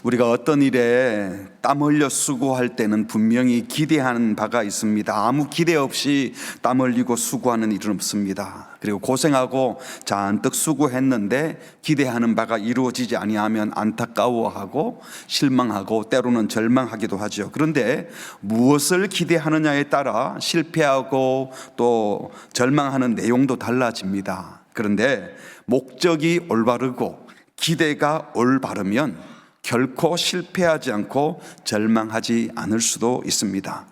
우리가 어떤 일에 땀 흘려 수고할 때는 분명히 기대하는 바가 있습니다. 아무 기대 없이 땀 흘리고 수고하는 일은 없습니다. 그리고 고생하고 잔뜩 수고했는데 기대하는 바가 이루어지지 아니하면 안타까워하고 실망하고 때로는 절망하기도 하죠. 그런데 무엇을 기대하느냐에 따라 실패하고 또 절망하는 내용도 달라집니다. 그런데 목적이 올바르고 기대가 올바르면 결코 실패하지 않고 절망하지 않을 수도 있습니다.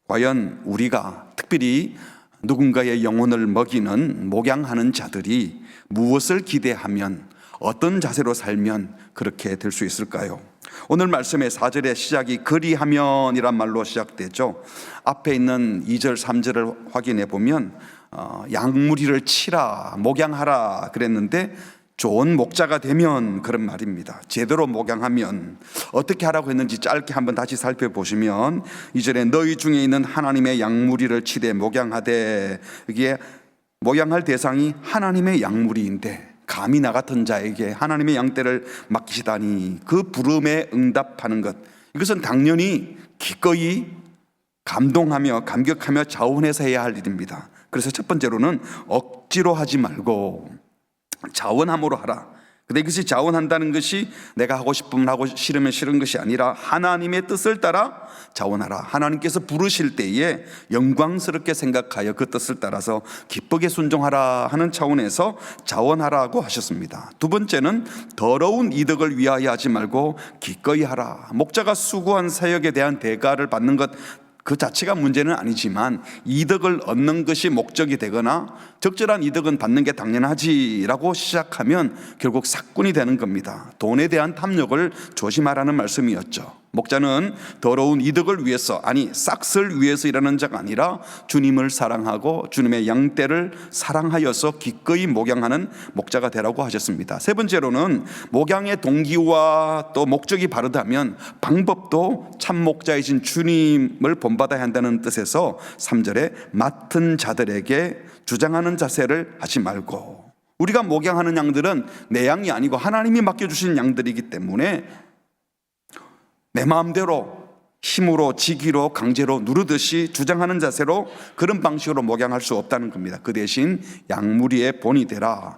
과연 우리가 특별히 누군가의 영혼을 먹이는 목양하는 자들이 무엇을 기대하면, 어떤 자세로 살면 그렇게 될 수 있을까요? 오늘 말씀의 4절의 시작이 그리하면이란 말로 시작되죠. 앞에 있는 2절 3절을 확인해 보면 양무리를 치라, 목양하라 그랬는데 좋은 목자가 되면 그런 말입니다. 제대로 목양하면 어떻게 하라고 했는지 짧게 한번 다시 살펴보시면 2절에 너희 중에 있는 하나님의 양무리를 치되 목양하되, 이게 목양할 대상이 하나님의 양무리인데 감히 나 같은 자에게 하나님의 양떼를 맡기시다니 그 부름에 응답하는 것, 이것은 당연히 기꺼이 감동하며 감격하며 자원해서 해야 할 일입니다. 그래서 첫 번째로는 억지로 하지 말고 자원함으로 하라. 근데 이것이 자원한다는 것이 내가 하고 싶으면 하고 싫으면 싫은 것이 아니라 하나님의 뜻을 따라 자원하라. 하나님께서 부르실 때에 영광스럽게 생각하여 그 뜻을 따라서 기쁘게 순종하라 하는 차원에서 자원하라고 하셨습니다. 두 번째는 더러운 이득을 위하여 하지 말고 기꺼이 하라. 목자가 수고한 사역에 대한 대가를 받는 것 그 자체가 문제는 아니지만 이득을 얻는 것이 목적이 되거나 적절한 이득은 받는 게 당연하지라고 시작하면 결국 삭군이 되는 겁니다. 돈에 대한 탐욕을 조심하라는 말씀이었죠. 목자는 더러운 이득을 위해서, 아니 싹을 위해서 일하는 자가 아니라 주님을 사랑하고 주님의 양떼를 사랑하여서 기꺼이 목양하는 목자가 되라고 하셨습니다. 세 번째로는 목양의 동기와 또 목적이 바르다면 방법도 참 목자이신 주님을 본받아야 한다는 뜻에서 3절에 맡은 자들에게 주장하는 자세를 하지 말고, 우리가 목양하는 양들은 내 양이 아니고 하나님이 맡겨주신 양들이기 때문에 내 마음대로 힘으로 지기로 강제로 누르듯이 주장하는 자세로 그런 방식으로 목양할 수 없다는 겁니다. 그 대신 양무리의 본이 되라.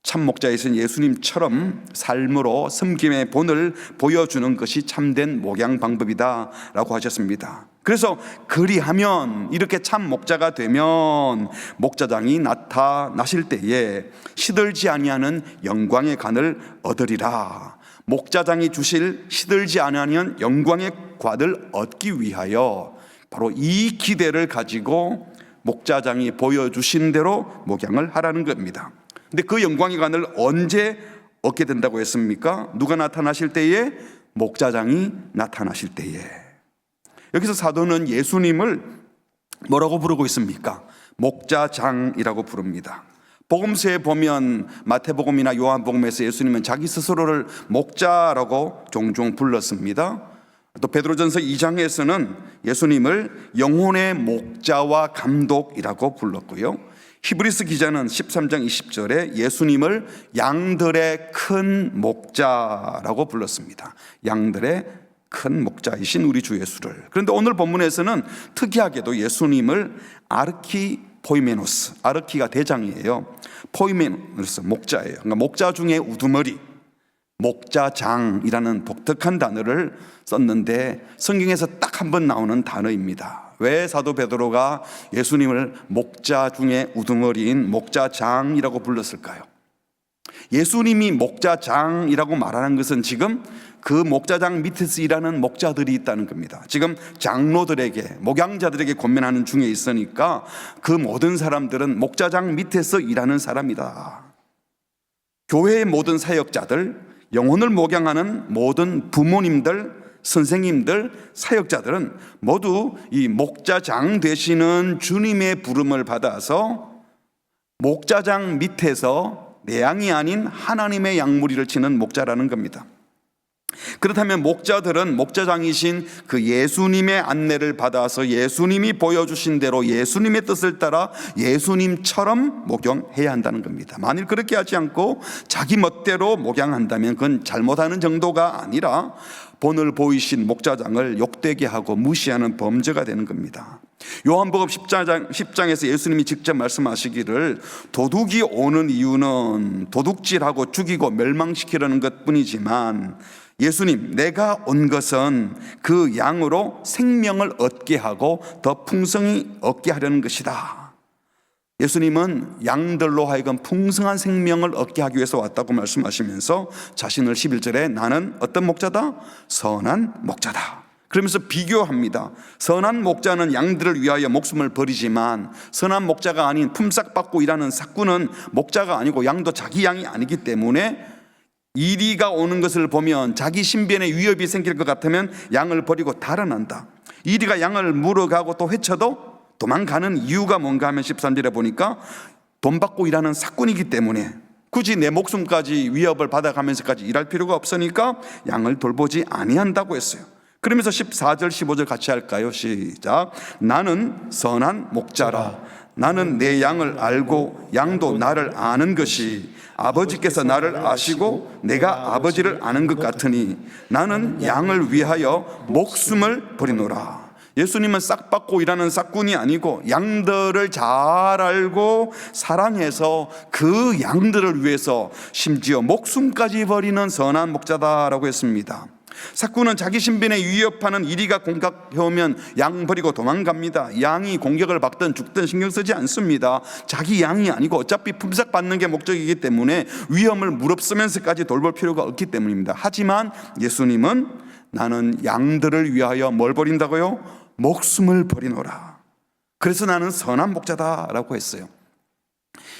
참 목자이신 예수님처럼 삶으로 섬김의 본을 보여주는 것이 참된 목양 방법이다 라고 하셨습니다. 그래서 그리하면, 이렇게 참 목자가 되면 목자장이 나타나실 때에 시들지 아니하는 영광의 관을 얻으리라. 목자장이 주실 시들지 아니하는 영광의 관을 얻기 위하여 바로 이 기대를 가지고 목자장이 보여주신 대로 목양을 하라는 겁니다. 근데 그 영광의 관을 언제 얻게 된다고 했습니까? 누가 나타나실 때에? 목자장이 나타나실 때에. 여기서 사도는 예수님을 뭐라고 부르고 있습니까? 목자장이라고 부릅니다. 복음서에 보면 마태복음이나 요한복음에서 예수님은 자기 스스로를 목자라고 종종 불렀습니다. 또 베드로전서 2장에서는 예수님을 영혼의 목자와 감독이라고 불렀고요. 히브리서 기자는 13장 20절에 예수님을 양들의 큰 목자라고 불렀습니다. 양들의 큰 목자이신 우리 주 예수를. 그런데 오늘 본문에서는 특이하게도 예수님을 아르키포이메노스, 아르키가 대장이에요. 포이메노스 목자예요. 그러니까 목자 중에 우두머리, 목자장이라는 독특한 단어를 썼는데 성경에서 딱 한 번 나오는 단어입니다. 왜 사도 베드로가 예수님을 목자 중에 우두머리인 목자장이라고 불렀을까요? 예수님이 목자장이라고 말하는 것은 지금 그 목자장 밑에서 일하는 목자들이 있다는 겁니다. 지금 장로들에게, 목양자들에게 권면하는 중에 있으니까 그 모든 사람들은 목자장 밑에서 일하는 사람이다. 교회의 모든 사역자들, 영혼을 목양하는 모든 부모님들, 선생님들, 사역자들은 모두 이 목자장 되시는 주님의 부름을 받아서 목자장 밑에서 내 양이 아닌 하나님의 양무리를 치는 목자라는 겁니다. 그렇다면 목자들은 목자장이신 그 예수님의 안내를 받아서 예수님이 보여주신 대로 예수님의 뜻을 따라 예수님처럼 목양해야 한다는 겁니다. 만일 그렇게 하지 않고 자기 멋대로 목양한다면 그건 잘못하는 정도가 아니라 본을 보이신 목자장을 욕되게 하고 무시하는 범죄가 되는 겁니다. 요한복음 10장에서 예수님이 직접 말씀하시기를 도둑이 오는 이유는 도둑질하고 죽이고 멸망시키려는 것 뿐이지만 예수님, 내가 온 것은 그 양으로 생명을 얻게 하고 더 풍성히 얻게 하려는 것이다. 예수님은 양들로 하여금 풍성한 생명을 얻게 하기 위해서 왔다고 말씀하시면서 자신을 11절에 나는 어떤 목자다? 선한 목자다. 그러면서 비교합니다. 선한 목자는 양들을 위하여 목숨을 버리지만 선한 목자가 아닌 품삯받고 일하는 삭구는 목자가 아니고 양도 자기 양이 아니기 때문에 이리가 오는 것을 보면 자기 신변에 위협이 생길 것 같으면 양을 버리고 달아난다. 이리가 양을 물어가고 또 해쳐도 도망가는 이유가 뭔가 하면 13절에 보니까 돈 받고 일하는 삭군이기 때문에 굳이 내 목숨까지 위협을 받아가면서까지 일할 필요가 없으니까 양을 돌보지 아니한다고 했어요. 그러면서 14절 15절 같이 할까요? 시작. 나는 선한 목자라. 나는 내 양을 알고 양도 나를 아는 것이 아버지께서 나를 아시고 내가 아버지를 아는 것 같으니 나는 양을 위하여 목숨을 버리노라. 예수님은 싹 받고 일하는 싹군이 아니고 양들을 잘 알고 사랑해서 그 양들을 위해서 심지어 목숨까지 버리는 선한 목자다라고 했습니다. 삭구는 자기 신변에 위협하는 이리가 공격해오면 양 버리고 도망갑니다. 양이 공격을 받든 죽든 신경 쓰지 않습니다. 자기 양이 아니고 어차피 품삯 받는 게 목적이기 때문에 위험을 무릅쓰면서까지 돌볼 필요가 없기 때문입니다. 하지만 예수님은 나는 양들을 위하여 뭘 버린다고요? 목숨을 버리노라. 그래서 나는 선한 목자다라고 했어요.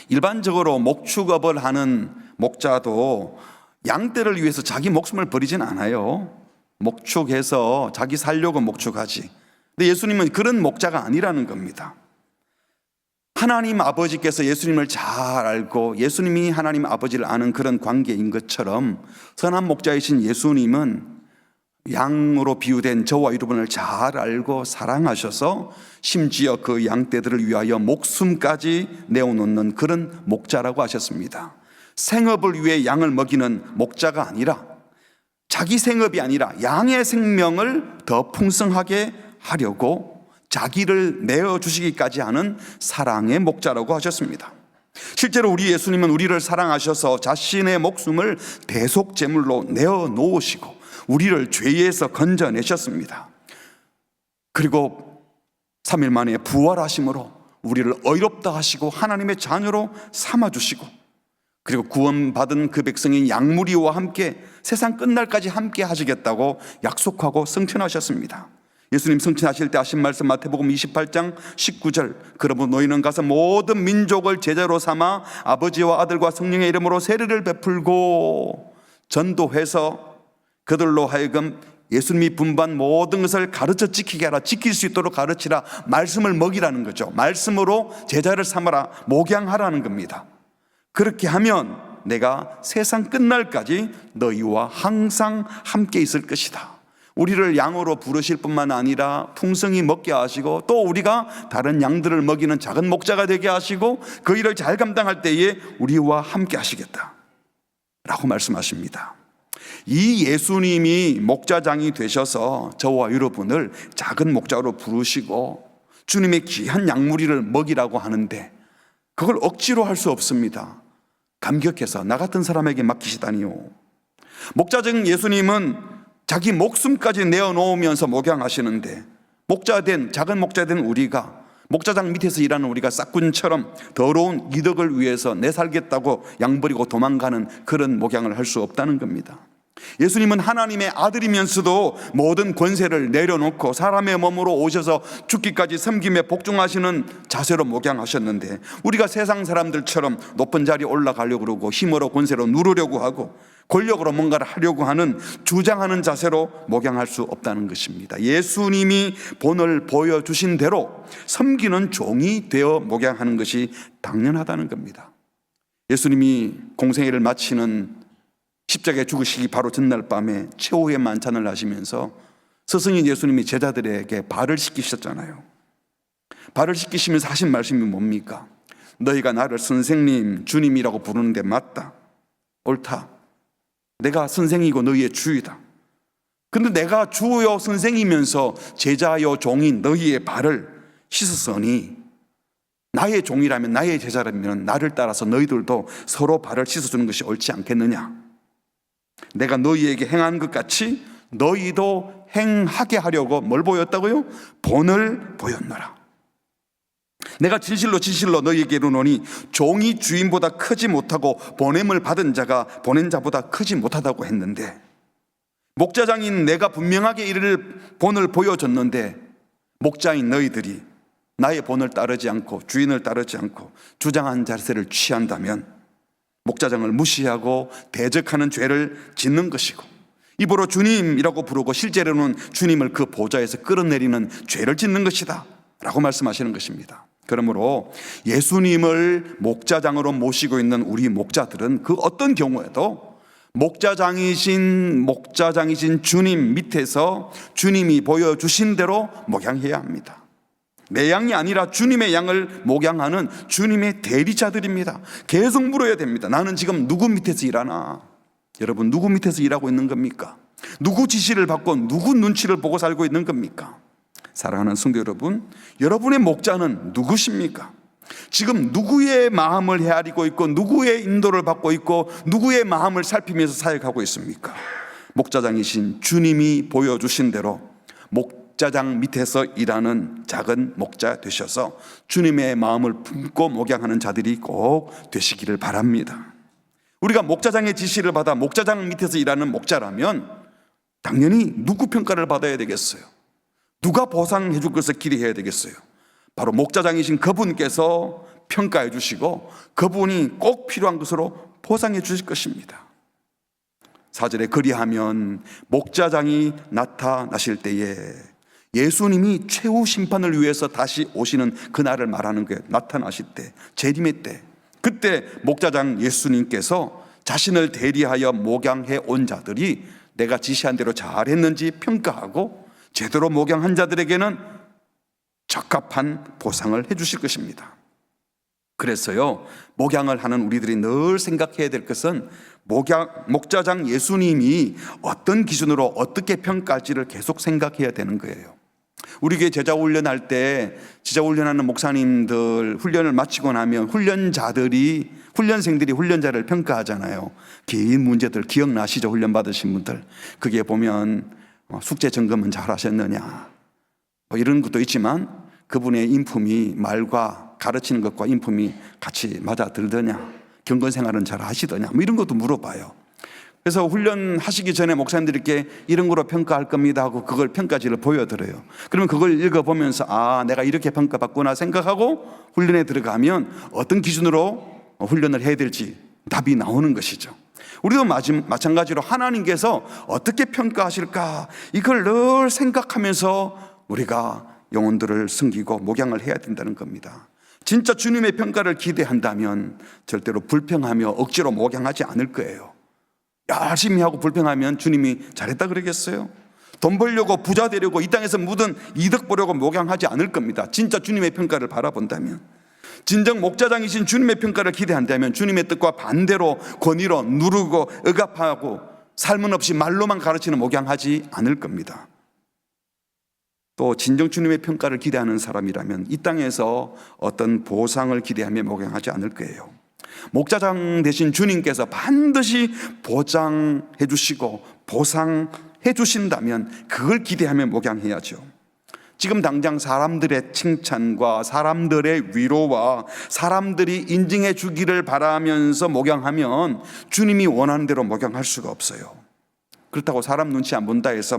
일반적으로 목축업을 하는 목자도 양떼를 위해서 자기 목숨을 버리진 않아요. 목축해서 자기 살려고 목축하지. 근데 예수님은 그런 목자가 아니라는 겁니다. 하나님 아버지께서 예수님을 잘 알고 예수님이 하나님 아버지를 아는 그런 관계인 것처럼 선한 목자이신 예수님은 양으로 비유된 저와 여러분을 잘 알고 사랑하셔서 심지어 그 양떼들을 위하여 목숨까지 내어놓는 그런 목자라고 하셨습니다. 생업을 위해 양을 먹이는 목자가 아니라 자기 생업이 아니라 양의 생명을 더 풍성하게 하려고 자기를 내어주시기까지 하는 사랑의 목자라고 하셨습니다. 실제로 우리 예수님은 우리를 사랑하셔서 자신의 목숨을 대속제물로 내어놓으시고 우리를 죄에서 건져내셨습니다. 그리고 3일 만에 부활하심으로 우리를 의롭다 하시고 하나님의 자녀로 삼아주시고 그리고 구원받은 그 백성인 양무리와 함께 세상 끝날까지 함께 하시겠다고 약속하고 승천하셨습니다. 예수님 승천하실 때 하신 말씀 마태복음 28장 19절 그러므로 너희는 가서 모든 민족을 제자로 삼아 아버지와 아들과 성령의 이름으로 세례를 베풀고 전도해서 그들로 하여금 예수님이 분반 모든 것을 가르쳐 지키게 하라. 지킬 수 있도록 가르치라. 말씀을 먹이라는 거죠. 말씀으로 제자를 삼아라. 목양하라는 겁니다. 그렇게 하면 내가 세상 끝날까지 너희와 항상 함께 있을 것이다. 우리를 양으로 부르실 뿐만 아니라 풍성히 먹게 하시고 또 우리가 다른 양들을 먹이는 작은 목자가 되게 하시고 그 일을 잘 감당할 때에 우리와 함께 하시겠다 라고 말씀하십니다. 이 예수님이 목자장이 되셔서 저와 여러분을 작은 목자로 부르시고 주님의 귀한 양무리를 먹이라고 하는데 그걸 억지로 할 수 없습니다. 감격해서 나 같은 사람에게 맡기시다니요. 목자적인 예수님은 자기 목숨까지 내어놓으면서 목양하시는데 목자된 작은 목자된 우리가 목자장 밑에서 일하는 우리가 싹군처럼 더러운 이덕을 위해서 내 살겠다고 양버리고 도망가는 그런 목양을 할 수 없다는 겁니다. 예수님은 하나님의 아들이면서도 모든 권세를 내려놓고 사람의 몸으로 오셔서 죽기까지 섬김에 복종하시는 자세로 목양하셨는데 우리가 세상 사람들처럼 높은 자리에 올라가려고 그러고 힘으로 권세로 누르려고 하고 권력으로 뭔가를 하려고 하는 주장하는 자세로 목양할 수 없다는 것입니다. 예수님이 본을 보여주신 대로 섬기는 종이 되어 목양하는 것이 당연하다는 겁니다. 예수님이 공생애를 마치는 십자가에 죽으시기 바로 전날 밤에 최후의 만찬을 하시면서 스승인 예수님이 제자들에게 발을 씻기셨잖아요. 발을 씻기시면서 하신 말씀이 뭡니까? 너희가 나를 선생님, 주님이라고 부르는 게 맞다, 옳다. 내가 선생이고 너희의 주이다. 근데 내가 주요 선생이면서 제자요 종인 너희의 발을 씻었으니 나의 종이라면, 나의 제자라면 나를 따라서 너희들도 서로 발을 씻어주는 것이 옳지 않겠느냐? 내가 너희에게 행한 것 같이 너희도 행하게 하려고 뭘 보였다고요? 본을 보였노라. 내가 진실로 진실로 너희에게 이르노니 종이 주인보다 크지 못하고 보냄을 받은 자가 보낸 자보다 크지 못하다고 했는데, 목자장인 내가 분명하게 이를 본을 보여줬는데 목자인 너희들이 나의 본을 따르지 않고 주인을 따르지 않고 주장한 자세를 취한다면 목자장을 무시하고 대적하는 죄를 짓는 것이고, 입으로 주님이라고 부르고 실제로는 주님을 그 보좌에서 끌어내리는 죄를 짓는 것이다 라고 말씀하시는 것입니다. 그러므로 예수님을 목자장으로 모시고 있는 우리 목자들은 그 어떤 경우에도 목자장이신 주님 밑에서 주님이 보여주신 대로 목양해야 합니다. 내 양이 아니라 주님의 양을 목양하는 주님의 대리자들입니다. 계속 물어야 됩니다. 나는 지금 누구 밑에서 일하나? 여러분, 누구 밑에서 일하고 있는 겁니까? 누구 지시를 받고 누구 눈치를 보고 살고 있는 겁니까? 사랑하는 성도 여러분, 여러분의 목자는 누구십니까? 지금 누구의 마음을 헤아리고 있고 누구의 인도를 받고 있고 누구의 마음을 살피면서 사역하고 있습니까? 목자장이신 주님이 보여주신 대로 목자장 밑에서 일하는 작은 목자 되셔서 주님의 마음을 품고 목양하는 자들이 꼭 되시기를 바랍니다. 우리가 목자장의 지시를 받아 목자장 밑에서 일하는 목자라면 당연히 누구 평가를 받아야 되겠어요? 누가 보상해 줄 것을 기대해야 되겠어요? 바로 목자장이신 그분께서 평가해 주시고 그분이 꼭 필요한 것으로 보상해 주실 것입니다. 4절에 그리하면 목자장이 나타나실 때에, 예수님이 최후 심판을 위해서 다시 오시는 그날을 말하는 거예요. 나타나실 때, 재림의 때, 그때 목자장 예수님께서 자신을 대리하여 목양해 온 자들이 내가 지시한 대로 잘했는지 평가하고 제대로 목양한 자들에게는 적합한 보상을 해 주실 것입니다. 그래서요, 목양을 하는 우리들이 늘 생각해야 될 것은 목자장 예수님이 어떤 기준으로 어떻게 평가할지를 계속 생각해야 되는 거예요. 우리 교회 제자 훈련할 때 제자 훈련하는 목사님들 훈련을 마치고 나면 훈련생들이 훈련자를 평가하잖아요. 긴 문제들 기억나시죠? 훈련 받으신 분들. 그게 보면 숙제 점검은 잘 하셨느냐, 이런 것도 있지만 그분의 인품이 말과 가르치는 것과 인품이 같이 맞아들더냐, 경건생활은 잘 하시더냐, 이런 것도 물어봐요. 그래서 훈련하시기 전에 목사님들께 이런 거로 평가할 겁니다 하고 그걸 평가지를 보여드려요. 그러면 그걸 읽어보면서 아, 내가 이렇게 평가받구나 생각하고 훈련에 들어가면 어떤 기준으로 훈련을 해야 될지 답이 나오는 것이죠. 우리도 마찬가지로 하나님께서 어떻게 평가하실까, 이걸 늘 생각하면서 우리가 영혼들을 섬기고 목양을 해야 된다는 겁니다. 진짜 주님의 평가를 기대한다면 절대로 불평하며 억지로 목양하지 않을 거예요. 열심히 하고 불평하면 주님이 잘했다 그러겠어요? 돈 벌려고 부자 되려고 이 땅에서 묻은 이득 보려고 목양하지 않을 겁니다. 진짜 주님의 평가를 바라본다면, 진정 목자장이신 주님의 평가를 기대한다면 주님의 뜻과 반대로 권위로 누르고 억압하고 삶은 없이 말로만 가르치는 목양하지 않을 겁니다. 또 진정 주님의 평가를 기대하는 사람이라면 이 땅에서 어떤 보상을 기대하며 목양하지 않을 거예요. 목자장 대신 주님께서 반드시 보장해 주시고 보상해 주신다면 그걸 기대하며 목양해야죠. 지금 당장 사람들의 칭찬과 사람들의 위로와 사람들이 인정해 주기를 바라면서 목양하면 주님이 원하는 대로 목양할 수가 없어요. 그렇다고 사람 눈치 안 본다 해서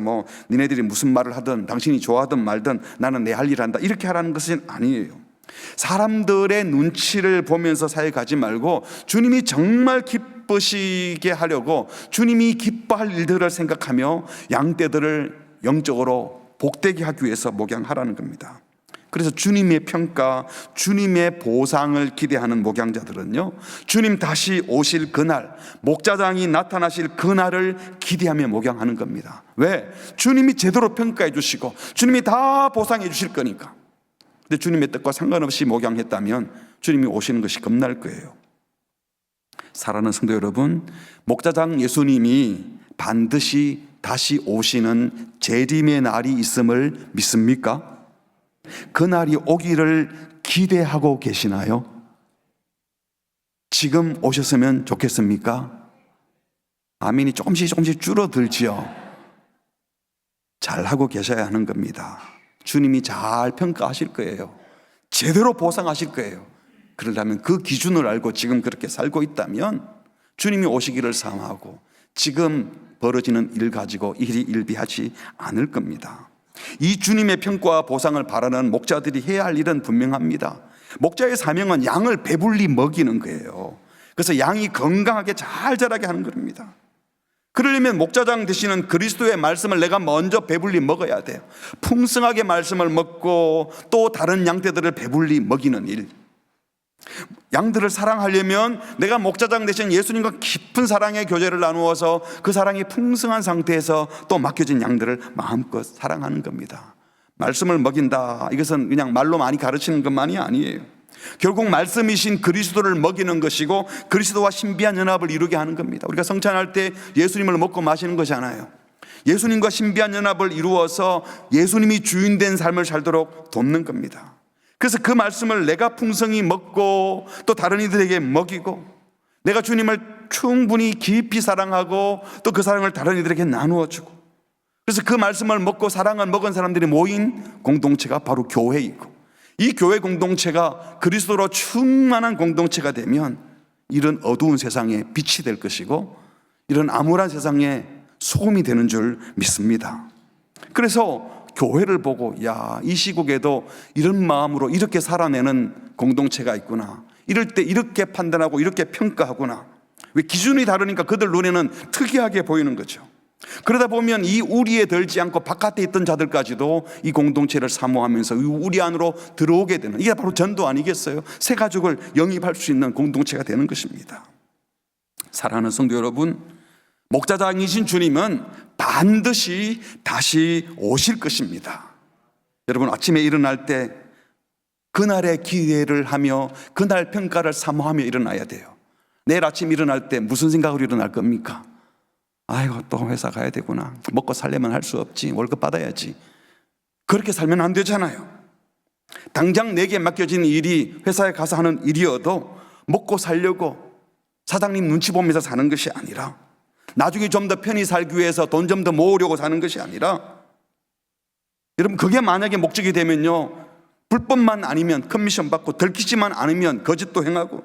니네들이 무슨 말을 하든 당신이 좋아하든 말든 나는 내 할 일 한다 이렇게 하라는 것은 아니에요. 사람들의 눈치를 보면서 사역하지 말고 주님이 정말 기쁘시게 하려고 주님이 기뻐할 일들을 생각하며 양떼들을 영적으로 복되게 하기 위해서 목양하라는 겁니다. 그래서 주님의 평가, 주님의 보상을 기대하는 목양자들은요, 주님 다시 오실 그날, 목자장이 나타나실 그날을 기대하며 목양하는 겁니다. 왜? 주님이 제대로 평가해 주시고 주님이 다 보상해 주실 거니까. 근데 주님의 뜻과 상관없이 목양했다면 주님이 오시는 것이 겁날 거예요. 사랑하는 성도 여러분, 목자장 예수님이 반드시 다시 오시는 재림의 날이 있음을 믿습니까? 그 날이 오기를 기대하고 계시나요? 지금 오셨으면 좋겠습니까? 아멘이 조금씩 줄어들지요. 잘하고 계셔야 하는 겁니다. 주님이 잘 평가하실 거예요. 제대로 보상하실 거예요. 그러려면 그 기준을 알고 지금 그렇게 살고 있다면 주님이 오시기를 사모하고 지금 벌어지는 일 가지고 일이 일비하지 않을 겁니다. 이 주님의 평가와 보상을 바라는 목자들이 해야 할 일은 분명합니다. 목자의 사명은 양을 배불리 먹이는 거예요. 그래서 양이 건강하게 잘 자라게 하는 겁니다. 그러려면 목자장 되시는 그리스도의 말씀을 내가 먼저 배불리 먹어야 돼요. 풍성하게 말씀을 먹고 또 다른 양떼들을 배불리 먹이는 일. 양들을 사랑하려면 내가 목자장 되신 예수님과 깊은 사랑의 교제를 나누어서 그 사랑이 풍성한 상태에서 또 맡겨진 양들을 마음껏 사랑하는 겁니다. 말씀을 먹인다, 이것은 그냥 말로 많이 가르치는 것만이 아니에요. 결국 말씀이신 그리스도를 먹이는 것이고 그리스도와 신비한 연합을 이루게 하는 겁니다. 우리가 성찬할 때 예수님을 먹고 마시는 것이잖아요. 예수님과 신비한 연합을 이루어서 예수님이 주인된 삶을 살도록 돕는 겁니다. 그래서 그 말씀을 내가 풍성히 먹고 또 다른 이들에게 먹이고 내가 주님을 충분히 깊이 사랑하고 또 그 사랑을 다른 이들에게 나누어 주고, 그래서 그 말씀을 먹고 사랑을 먹은 사람들이 모인 공동체가 바로 교회이고, 이 교회 공동체가 그리스도로 충만한 공동체가 되면 이런 어두운 세상에 빛이 될 것이고 이런 암울한 세상에 소금이 되는 줄 믿습니다. 그래서 교회를 보고 이 시국에도 이런 마음으로 이렇게 살아내는 공동체가 있구나, 이럴 때 이렇게 판단하고 이렇게 평가하구나. 왜? 기준이 다르니까 그들 눈에는 특이하게 보이는 거죠. 그러다 보면 이 우리에 들지 않고 바깥에 있던 자들까지도 이 공동체를 사모하면서 우리 안으로 들어오게 되는, 이게 바로 전도 아니겠어요? 새 가족을 영입할 수 있는 공동체가 되는 것입니다. 사랑하는 성도 여러분, 목자장이신 주님은 반드시 다시 오실 것입니다. 여러분, 아침에 일어날 때 그날의 기대를 하며 그날 평가를 사모하며 일어나야 돼요. 내일 아침 일어날 때 무슨 생각으로 일어날 겁니까? 아이고, 또 회사 가야 되구나, 먹고 살려면 할 수 없지, 월급 받아야지. 그렇게 살면 안 되잖아요. 당장 내게 맡겨진 일이 회사에 가서 하는 일이어도 먹고 살려고 사장님 눈치 보면서 사는 것이 아니라, 나중에 좀 더 편히 살기 위해서 돈 좀 더 모으려고 사는 것이 아니라, 여러분, 그게 만약에 목적이 되면요, 불법만 아니면 커미션 받고 들키지만 않으면 거짓도 행하고,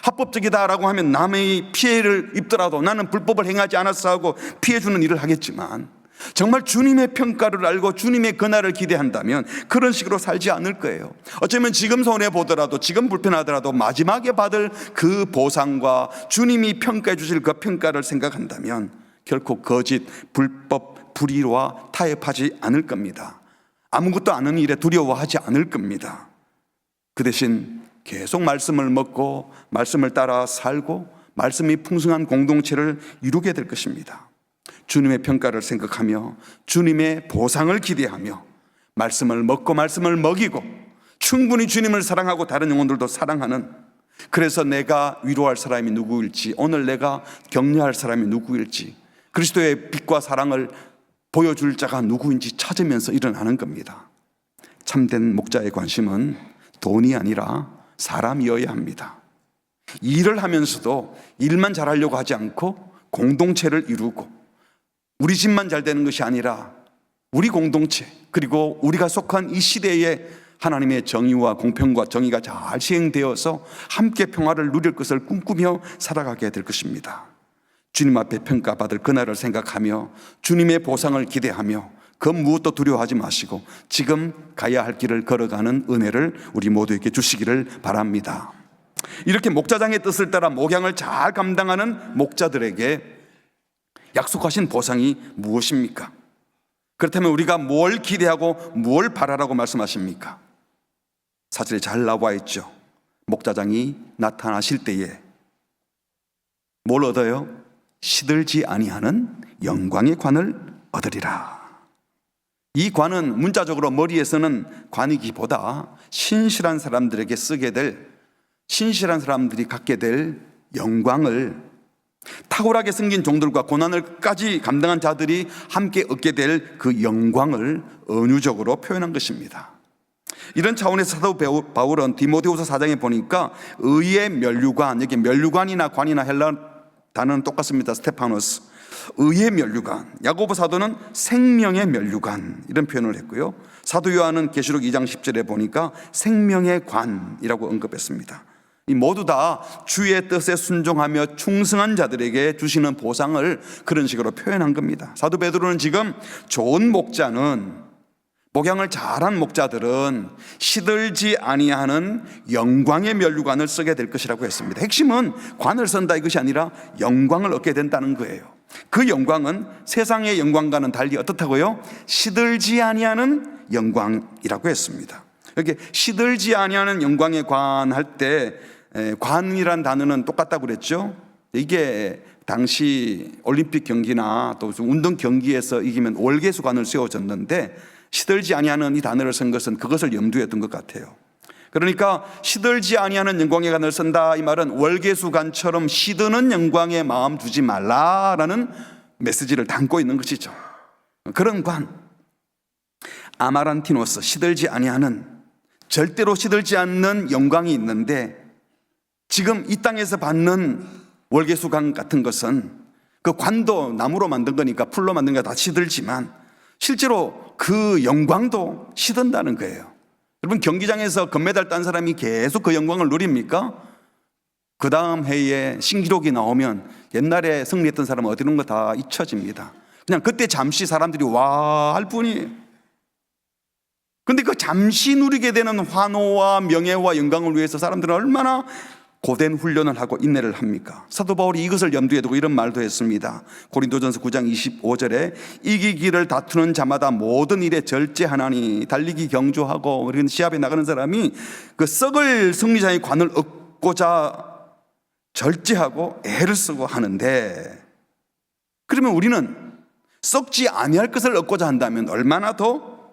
합법적이다라고 하면 남의 피해를 입더라도 나는 불법을 행하지 않았어 하고 피해주는 일을 하겠지만, 정말 주님의 평가를 알고 주님의 그날을 기대한다면 그런 식으로 살지 않을 거예요. 어쩌면 지금 손해보더라도, 지금 불편하더라도 마지막에 받을 그 보상과 주님이 평가해 주실 그 평가를 생각한다면 결코 거짓, 불법, 불의와 타협하지 않을 겁니다. 아무것도 아는 일에 두려워하지 않을 겁니다. 그 대신 계속 말씀을 먹고 말씀을 따라 살고 말씀이 풍성한 공동체를 이루게 될 것입니다. 주님의 평가를 생각하며 주님의 보상을 기대하며 말씀을 먹고 말씀을 먹이고 충분히 주님을 사랑하고 다른 영혼들도 사랑하는, 그래서 내가 위로할 사람이 누구일지, 오늘 내가 격려할 사람이 누구일지, 그리스도의 빛과 사랑을 보여줄 자가 누구인지 찾으면서 일어나는 겁니다. 참된 목자의 관심은 돈이 아니라 사람이어야 합니다. 일을 하면서도 일만 잘하려고 하지 않고 공동체를 이루고 우리 집만 잘 되는 것이 아니라 우리 공동체, 그리고 우리가 속한 이 시대에 하나님의 정의와 공평과 정의가 잘 시행되어서 함께 평화를 누릴 것을 꿈꾸며 살아가게 될 것입니다. 주님 앞에 평가받을 그날을 생각하며 주님의 보상을 기대하며 그 무엇도 두려워하지 마시고 지금 가야 할 길을 걸어가는 은혜를 우리 모두에게 주시기를 바랍니다. 이렇게 목자장의 뜻을 따라 목양을 잘 감당하는 목자들에게 약속하신 보상이 무엇입니까? 그렇다면 우리가 뭘 기대하고 뭘 바라라고 말씀하십니까? 4절에 잘 나와 있죠. 목자장이 나타나실 때에 뭘 얻어요? 시들지 아니하는 영광의 관을 얻으리라. 이 관은 문자적으로 머리에 쓰는 관이기보다 신실한 사람들에게 쓰게 될, 신실한 사람들이 갖게 될 영광을, 탁월하게 섬긴 종들과 고난을까지 감당한 자들이 함께 얻게 될 그 영광을 은유적으로 표현한 것입니다. 이런 차원에서 사도 바울은 디모데후서 4장에 보니까 의의 면류관, 여기 면류관이나 관이나 헬라 단어는 똑같습니다. 스테파노스, 의의 면류관. 야고보 사도는 생명의 면류관, 이런 표현을 했고요. 사도 요한은 계시록 2장 10절에 보니까 생명의 관이라고 언급했습니다. 이 모두 다 주의 뜻에 순종하며 충성한 자들에게 주시는 보상을 그런 식으로 표현한 겁니다. 사도 베드로는 지금 좋은 목자는, 목양을 잘한 목자들은 시들지 아니하는 영광의 면류관을 쓰게 될 것이라고 했습니다. 핵심은 관을 쓴다 이것이 아니라 영광을 얻게 된다는 거예요. 그 영광은 세상의 영광과는 달리 어떻다고요? 시들지 아니하는 영광이라고 했습니다. 이렇게 시들지 아니하는 영광의 관 할 때 관이란 단어는 똑같다고 그랬죠. 이게 당시 올림픽 경기나 또 운동 경기에서 이기면 월계수관을 세워졌는데 시들지 아니하는 이 단어를 쓴 것은 그것을 염두에 둔 것 같아요. 그러니까 시들지 아니하는 영광의 관을 쓴다, 이 말은 월계수관처럼 시드는 영광에 마음 두지 말라라는 메시지를 담고 있는 것이죠. 그런 관, 아마란티노스, 시들지 아니하는, 절대로 시들지 않는 영광이 있는데, 지금 이 땅에서 받는 월계수관 같은 것은 그 관도 나무로 만든 거니까, 풀로 만든 거다 시들지만 실제로 그 영광도 시든다는 거예요. 여러분, 경기장에서 금메달 딴 사람이 계속 그 영광을 누립니까? 그 다음 해에 신기록이 나오면 옛날에 승리했던 사람은 어디 있는 거 다 잊혀집니다. 그냥 그때 잠시 사람들이 와 할 뿐이에요. 근데 그 잠시 누리게 되는 환호와 명예와 영광을 위해서 사람들은 얼마나 고된 훈련을 하고 인내를 합니까? 사도 바울이 이것을 염두에 두고 이런 말도 했습니다. 고린도전서 9장 25절에 이기기를 다투는 자마다 모든 일에 절제하나니, 달리기 경주하고 이런 시합에 나가는 사람이 그 썩을 승리자의 관을 얻고자 절제하고 애를 쓰고 하는데, 그러면 우리는 썩지 아니할 것을 얻고자 한다면 얼마나 더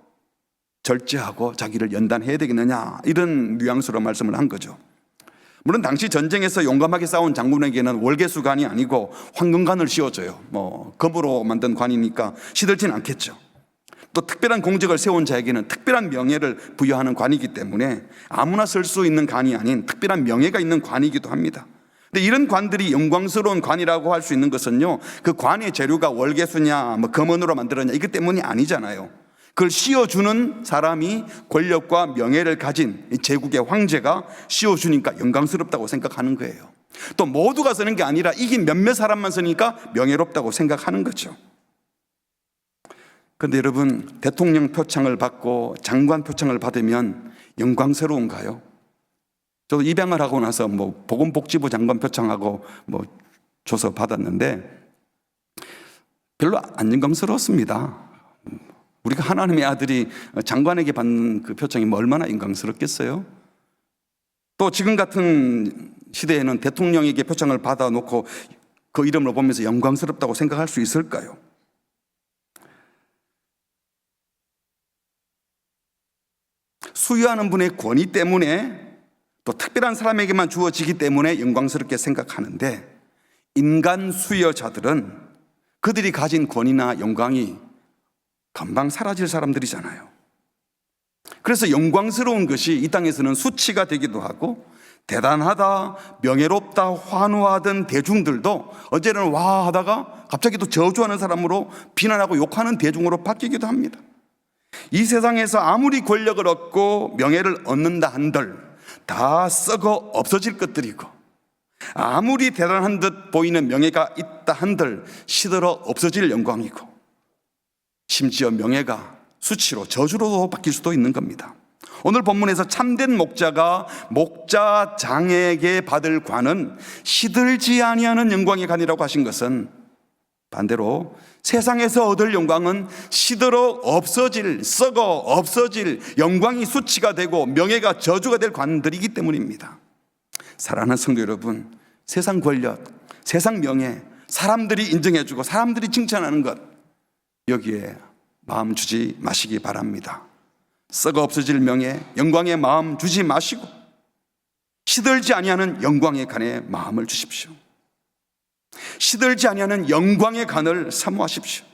절제하고 자기를 연단해야 되겠느냐, 이런 뉘앙스로 말씀을 한 거죠. 물론 당시 전쟁에서 용감하게 싸운 장군에게는 월계수관이 아니고 황금관을 씌워줘요. 금으로 만든 관이니까 시들지는 않겠죠. 또 특별한 공적을 세운 자에게는 특별한 명예를 부여하는 관이기 때문에 아무나 쓸 수 있는 관이 아닌 특별한 명예가 있는 관이기도 합니다. 근데 이런 관들이 영광스러운 관이라고 할 수 있는 것은요, 그 관의 재료가 월계수냐 금은으로 만들었냐 이것 때문이 아니잖아요. 그걸 씌워주는 사람이 권력과 명예를 가진 제국의 황제가 씌워주니까 영광스럽다고 생각하는 거예요. 또 모두가 쓰는 게 아니라 이긴 몇몇 사람만 쓰니까 명예롭다고 생각하는 거죠. 그런데 여러분, 대통령 표창을 받고 장관 표창을 받으면 영광스러운가요? 저도 입양을 하고 나서 보건복지부 장관 표창하고 줘서 받았는데 별로 안 영광스러웠습니다. 우리가 하나님의 아들이 장관에게 받는 그 표창이 얼마나 영광스럽겠어요? 또 지금 같은 시대에는 대통령에게 표창을 받아놓고 그 이름을 보면서 영광스럽다고 생각할 수 있을까요? 수여하는 분의 권위 때문에, 또 특별한 사람에게만 주어지기 때문에 영광스럽게 생각하는데, 인간 수여자들은 그들이 가진 권위나 영광이 금방 사라질 사람들이잖아요. 그래서 영광스러운 것이 이 땅에서는 수치가 되기도 하고, 대단하다, 명예롭다, 환호하던 대중들도 어제는 와 하다가 갑자기 또 저주하는 사람으로, 비난하고 욕하는 대중으로 바뀌기도 합니다. 이 세상에서 아무리 권력을 얻고 명예를 얻는다 한들 다 썩어 없어질 것들이고, 아무리 대단한 듯 보이는 명예가 있다 한들 시들어 없어질 영광이고, 심지어 명예가 수치로 저주로 바뀔 수도 있는 겁니다. 오늘 본문에서 참된 목자가 목자장에게 받을 관은 시들지 아니하는 영광의 관이라고 하신 것은 반대로 세상에서 얻을 영광은 시들어 없어질, 썩어 없어질 영광이 수치가 되고 명예가 저주가 될 관들이기 때문입니다. 사랑하는 성도 여러분, 세상 권력, 세상 명예, 사람들이 인정해주고 사람들이 칭찬하는 것, 여기에 마음 주지 마시기 바랍니다. 썩어 없어질 명예, 영광에 마음 주지 마시고 시들지 아니하는 영광의 간에 마음을 주십시오. 시들지 아니하는 영광의 간을 사모하십시오.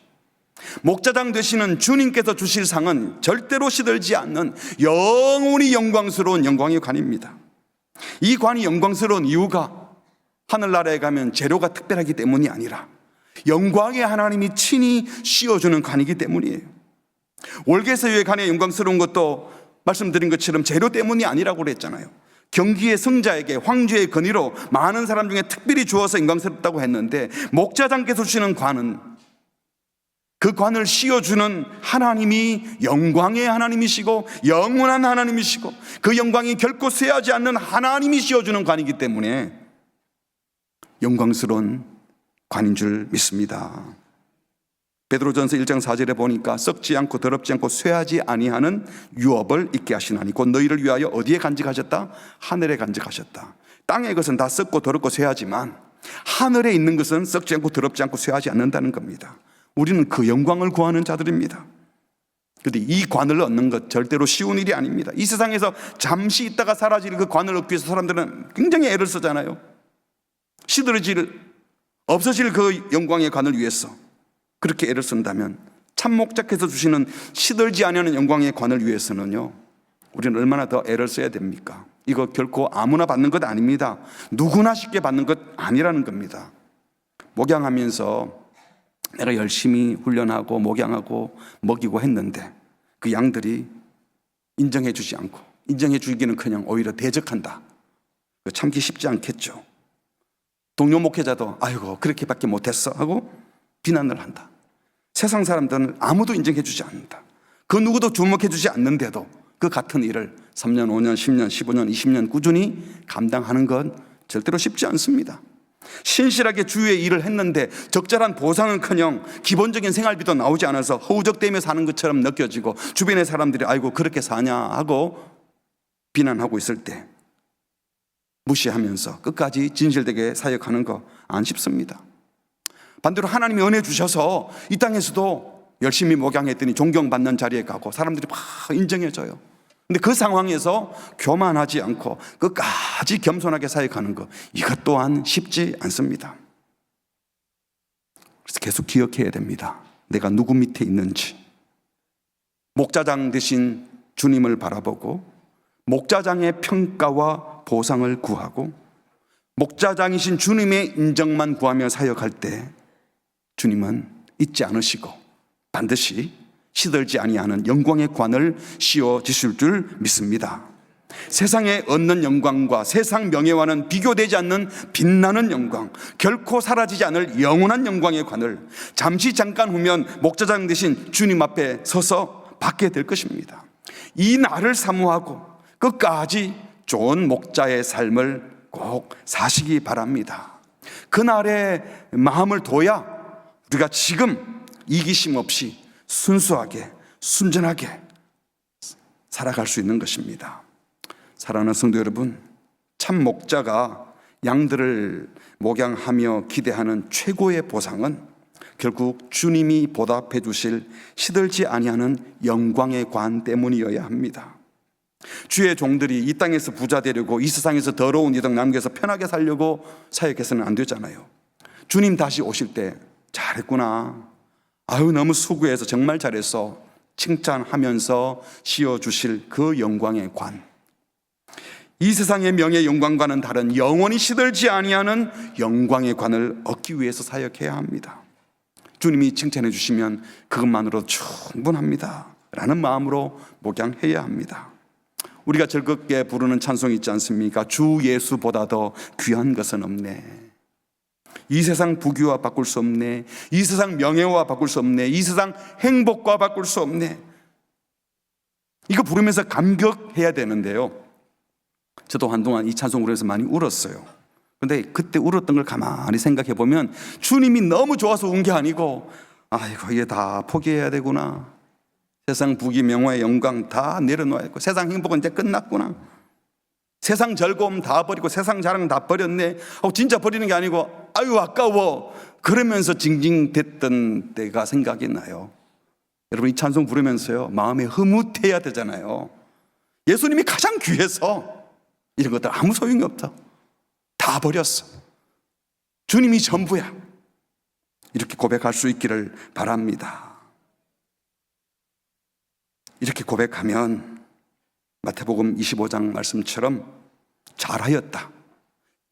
목자장 되시는 주님께서 주실 상은 절대로 시들지 않는 영원히 영광스러운 영광의 관입니다. 이 관이 영광스러운 이유가 하늘나라에 가면 재료가 특별하기 때문이 아니라 영광의 하나님이 친히 씌워주는 관이기 때문이에요. 월계서유의 관의 영광스러운 것도 말씀드린 것처럼 재료 때문이 아니라고 그랬잖아요. 경기의 승자에게 황제의 권위로 많은 사람 중에 특별히 주어서 영광스럽다고 했는데, 목자장께서 주시는 관은 그 관을 씌워주는 하나님이 영광의 하나님이시고 영원한 하나님이시고 그 영광이 결코 쇠하지 않는 하나님이 씌워주는 관이기 때문에 영광스러운 관인 줄 믿습니다. 베드로전서 1장 4절에 보니까 썩지 않고 더럽지 않고 쇠하지 아니하는 유업을 있게 하시나니 곧 너희를 위하여 어디에 간직하셨다? 하늘에 간직하셨다. 땅의 것은 다 썩고 더럽고 쇠하지만 하늘에 있는 것은 썩지 않고 더럽지 않고 쇠하지 않는다는 겁니다. 우리는 그 영광을 구하는 자들입니다. 그런데 이 관을 얻는 것 절대로 쉬운 일이 아닙니다. 이 세상에서 잠시 있다가 사라질 그 관을 얻기 위해서 사람들은 굉장히 애를 쓰잖아요. 시들어질, 없어질 그 영광의 관을 위해서 그렇게 애를 쓴다면 참 목자께서 주시는 시들지 아니하는 영광의 관을 위해서는요, 우리는 얼마나 더 애를 써야 됩니까? 이거 결코 아무나 받는 것 아닙니다. 누구나 쉽게 받는 것 아니라는 겁니다. 목양하면서 내가 열심히 훈련하고 목양하고 먹이고 했는데 그 양들이 인정해 주지 않고 인정해 주기는커녕 오히려 대적한다. 참기 쉽지 않겠죠. 동료 목회자도 아이고 그렇게밖에 못했어 하고 비난을 한다. 세상 사람들은 아무도 인정해 주지 않는다. 그 누구도 주목해 주지 않는데도 그 같은 일을 3년, 5년, 10년, 15년, 20년 꾸준히 감당하는 건 절대로 쉽지 않습니다. 신실하게 주의 일을 했는데 적절한 보상은커녕 기본적인 생활비도 나오지 않아서 허우적대며 사는 것처럼 느껴지고 주변의 사람들이 아이고 그렇게 사냐 하고 비난하고 있을 때 무시하면서 끝까지 진실되게 사역하는 거 안 쉽습니다. 반대로 하나님이 은혜 주셔서 이 땅에서도 열심히 목양했더니 존경받는 자리에 가고 사람들이 막 인정해줘요. 근데 그 상황에서 교만하지 않고 끝까지 겸손하게 사역하는 것, 이것 또한 쉽지 않습니다. 그래서 계속 기억해야 됩니다. 내가 누구 밑에 있는지. 목자장 되신 주님을 바라보고 목자장의 평가와 보상을 구하고 목자장이신 주님의 인정만 구하며 사역할 때 주님은 잊지 않으시고 반드시 시들지 아니하는 영광의 관을 씌워 주실 줄 믿습니다. 세상에 얻는 영광과 세상 명예와는 비교되지 않는 빛나는 영광, 결코 사라지지 않을 영원한 영광의 관을 잠시 잠깐 후면 목자장 되신 주님 앞에 서서 받게 될 것입니다. 이 날을 사모하고 끝까지 좋은 목자의 삶을 꼭 사시기 바랍니다. 그날의 마음을 둬야 우리가 지금 이기심 없이 순수하게 순전하게 살아갈 수 있는 것입니다. 사랑하는 성도 여러분, 참 목자가 양들을 목양하며 기대하는 최고의 보상은 결국 주님이 보답해 주실 시들지 아니하는 영광의 관 때문이어야 합니다. 주의 종들이 이 땅에서 부자 되려고 이 세상에서 더러운 이득 남겨서 편하게 살려고 사역해서는 안 되잖아요. 주님 다시 오실 때 잘했구나, 아유 너무 수고해서 정말 잘했어 칭찬하면서 씌워주실 그 영광의 관, 이 세상의 명예 영광과는 다른 영원히 시들지 아니하는 영광의 관을 얻기 위해서 사역해야 합니다. 주님이 칭찬해 주시면 그것만으로 충분합니다 라는 마음으로 목양해야 합니다. 우리가 즐겁게 부르는 찬송이 있지 않습니까? 주 예수보다 더 귀한 것은 없네. 이 세상 부귀와 바꿀 수 없네. 이 세상 명예와 바꿀 수 없네. 이 세상 행복과 바꿀 수 없네. 이거 부르면서 감격해야 되는데요, 저도 한동안 이 찬송 부르면서 많이 울었어요. 근데 그때 울었던 걸 가만히 생각해 보면 주님이 너무 좋아서 운 게 아니고, 아이고 이게 다 포기해야 되구나, 세상 부귀 명화의 영광 다 내려놓아야 되고, 세상 행복은 이제 끝났구나, 세상 즐거움 다 버리고 세상 자랑 다 버렸네 하고, 진짜 버리는 게 아니고 아유 아까워 그러면서 징징댔던 때가 생각이 나요. 여러분, 이 찬송 부르면서요 마음에 흐뭇해야 되잖아요. 예수님이 가장 귀해서 이런 것들 아무 소용이 없다, 다 버렸어, 주님이 전부야, 이렇게 고백할 수 있기를 바랍니다. 이렇게 고백하면 마태복음 25장 말씀처럼 잘하였다,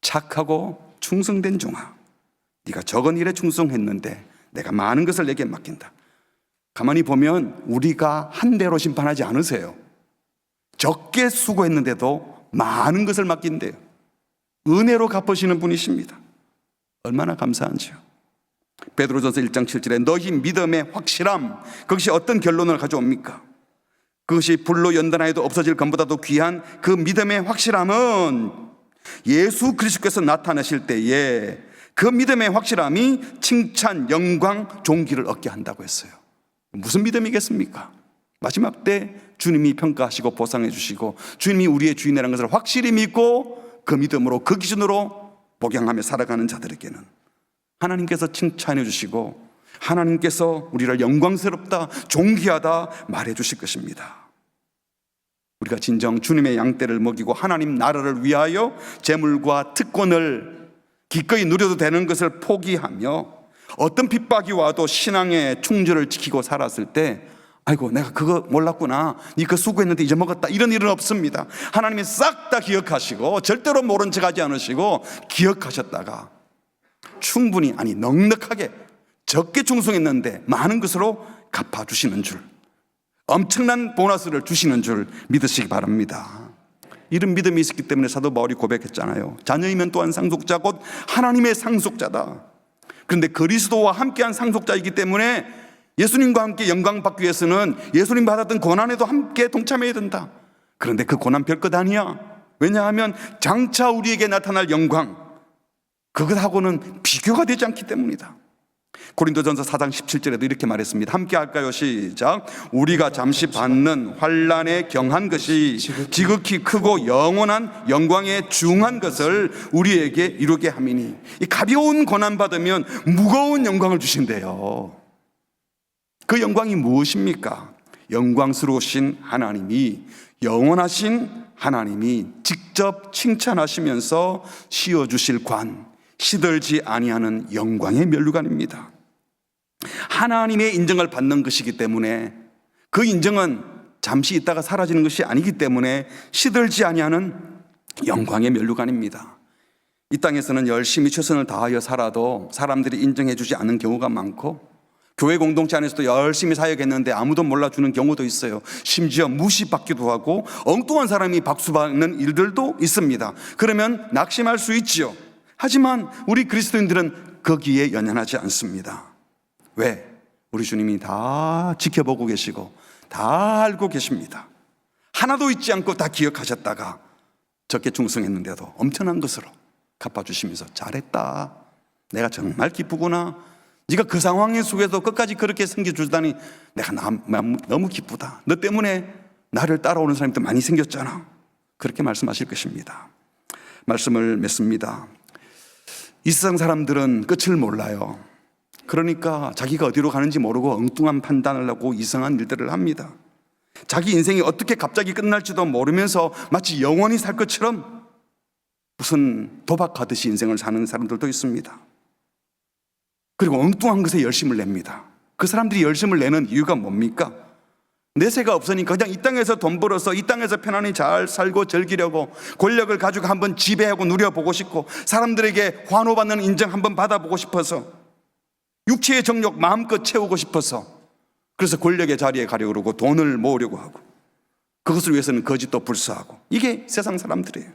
착하고 충성된 종아, 네가 적은 일에 충성했는데 내가 많은 것을 내게 맡긴다. 가만히 보면 우리가 한 대로 심판하지 않으세요. 적게 수고했는데도 많은 것을 맡긴대요. 은혜로 갚으시는 분이십니다. 얼마나 감사한지요. 베드로전서 1장 7절에 너희 믿음의 확실함, 그것이 어떤 결론을 가져옵니까? 그것이 불로 연단하여도 없어질 것보다도 귀한 그 믿음의 확실함은 예수 그리스도께서 나타나실 때에 그 믿음의 확실함이 칭찬, 영광, 존귀를 얻게 한다고 했어요. 무슨 믿음이겠습니까? 마지막 때 주님이 평가하시고 보상해 주시고 주님이 우리의 주인이라는 것을 확실히 믿고 그 믿음으로, 그 기준으로 복양하며 살아가는 자들에게는 하나님께서 칭찬해 주시고 하나님께서 우리를 영광스럽다, 존귀하다 말해 주실 것입니다. 우리가 진정 주님의 양떼를 먹이고 하나님 나라를 위하여 재물과 특권을 기꺼이 누려도 되는 것을 포기하며 어떤 핍박이 와도 신앙의 충절을 지키고 살았을 때 아이고 내가 그거 몰랐구나, 니 그거 수고했는데 잊어먹었다, 이런 일은 없습니다. 하나님이 싹 다 기억하시고 절대로 모른 척하지 않으시고 기억하셨다가 충분히, 아니 넉넉하게, 적게 충성했는데 많은 것으로 갚아주시는 줄, 엄청난 보너스를 주시는 줄 믿으시기 바랍니다. 이런 믿음이 있었기 때문에 사도 바울이 고백했잖아요. 자녀이면 또한 상속자 곧 하나님의 상속자다. 그런데 그리스도와 함께한 상속자이기 때문에 예수님과 함께 영광 받기 위해서는 예수님 받았던 고난에도 함께 동참해야 된다. 그런데 그 고난 별것 아니야. 왜냐하면 장차 우리에게 나타날 영광, 그것하고는 비교가 되지 않기 때문이다. 고린도전서 4장 17절에도 이렇게 말했습니다. 함께 할까요? 시작. 우리가 잠시 받는 환난에 경한 것이 지극히 크고 영원한 영광에 중한 것을 우리에게 이루게 함이니. 이 가벼운 고난 받으면 무거운 영광을 주신대요. 그 영광이 무엇입니까? 영광스러우신 하나님이, 영원하신 하나님이 직접 칭찬하시면서 씌워주실 관, 시들지 아니하는 영광의 면류관입니다. 하나님의 인정을 받는 것이기 때문에 그 인정은 잠시 있다가 사라지는 것이 아니기 때문에 시들지 아니하는 영광의 면류관입니다. 이 땅에서는 열심히 최선을 다하여 살아도 사람들이 인정해 주지 않는 경우가 많고, 교회 공동체 안에서도 열심히 사역했는데 아무도 몰라주는 경우도 있어요. 심지어 무시받기도 하고 엉뚱한 사람이 박수받는 일들도 있습니다. 그러면 낙심할 수 있지요. 하지만 우리 그리스도인들은 거기에 연연하지 않습니다. 왜? 우리 주님이 다 지켜보고 계시고 다 알고 계십니다. 하나도 잊지 않고 다 기억하셨다가 적게 충성했는데도 엄청난 것으로 갚아주시면서 잘했다, 내가 정말 기쁘구나, 네가 그 상황 속에서 끝까지 그렇게 섬겨주다니 내가 너무 기쁘다, 너 때문에 나를 따라오는 사람도 많이 생겼잖아, 그렇게 말씀하실 것입니다. 말씀을 맺습니다. 이 세상 사람들은 끝을 몰라요. 그러니까 자기가 어디로 가는지 모르고 엉뚱한 판단을 하고 이상한 일들을 합니다. 자기 인생이 어떻게 갑자기 끝날지도 모르면서 마치 영원히 살 것처럼 무슨 도박하듯이 인생을 사는 사람들도 있습니다. 그리고 엉뚱한 것에 열심을 냅니다. 그 사람들이 열심을 내는 이유가 뭡니까? 내세가 없으니까 그냥 이 땅에서 돈 벌어서 이 땅에서 편안히 잘 살고 즐기려고, 권력을 가지고 한번 지배하고 누려보고 싶고, 사람들에게 환호받는 인정 한번 받아보고 싶어서, 육체의 정욕 마음껏 채우고 싶어서, 그래서 권력의 자리에 가려고 그러고 돈을 모으려고 하고, 그것을 위해서는 거짓도 불사하고, 이게 세상 사람들이에요.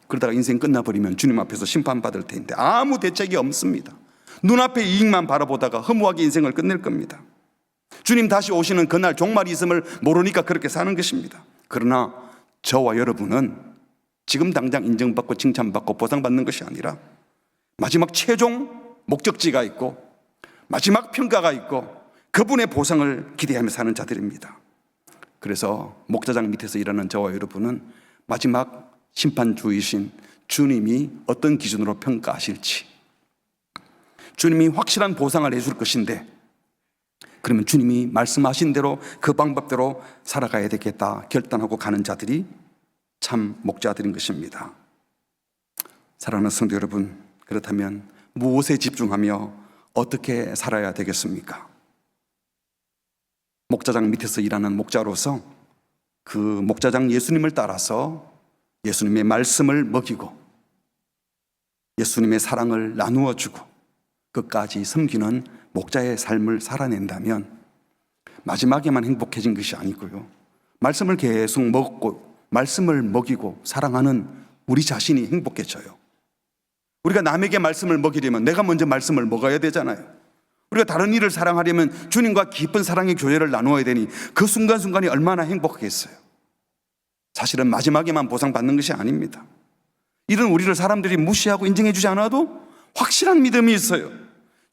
그러다가 인생 끝나버리면 주님 앞에서 심판받을 텐데 아무 대책이 없습니다. 눈앞의 이익만 바라보다가 허무하게 인생을 끝낼 겁니다. 주님 다시 오시는 그날 종말이 있음을 모르니까 그렇게 사는 것입니다. 그러나 저와 여러분은 지금 당장 인정받고 칭찬받고 보상받는 것이 아니라 마지막 최종 목적지가 있고 마지막 평가가 있고 그분의 보상을 기대하며 사는 자들입니다. 그래서 목자장 밑에서 일하는 저와 여러분은 마지막 심판주이신 주님이 어떤 기준으로 평가하실지, 주님이 확실한 보상을 해줄 것인데 그러면 주님이 말씀하신 대로 그 방법대로 살아가야 되겠다 결단하고 가는 자들이 참 목자들인 것입니다. 사랑하는 성도 여러분, 그렇다면 무엇에 집중하며 어떻게 살아야 되겠습니까? 목자장 밑에서 일하는 목자로서 그 목자장 예수님을 따라서 예수님의 말씀을 먹이고 예수님의 사랑을 나누어 주고 끝까지 섬기는 목자의 삶을 살아낸다면 마지막에만 행복해진 것이 아니고요, 말씀을 계속 먹고 말씀을 먹이고 사랑하는 우리 자신이 행복해져요. 우리가 남에게 말씀을 먹이려면 내가 먼저 말씀을 먹어야 되잖아요. 우리가 다른 이를 사랑하려면 주님과 깊은 사랑의 교제를 나누어야 되니 그 순간순간이 얼마나 행복하겠어요. 사실은 마지막에만 보상받는 것이 아닙니다. 이런 우리를 사람들이 무시하고 인정해 주지 않아도 확실한 믿음이 있어요.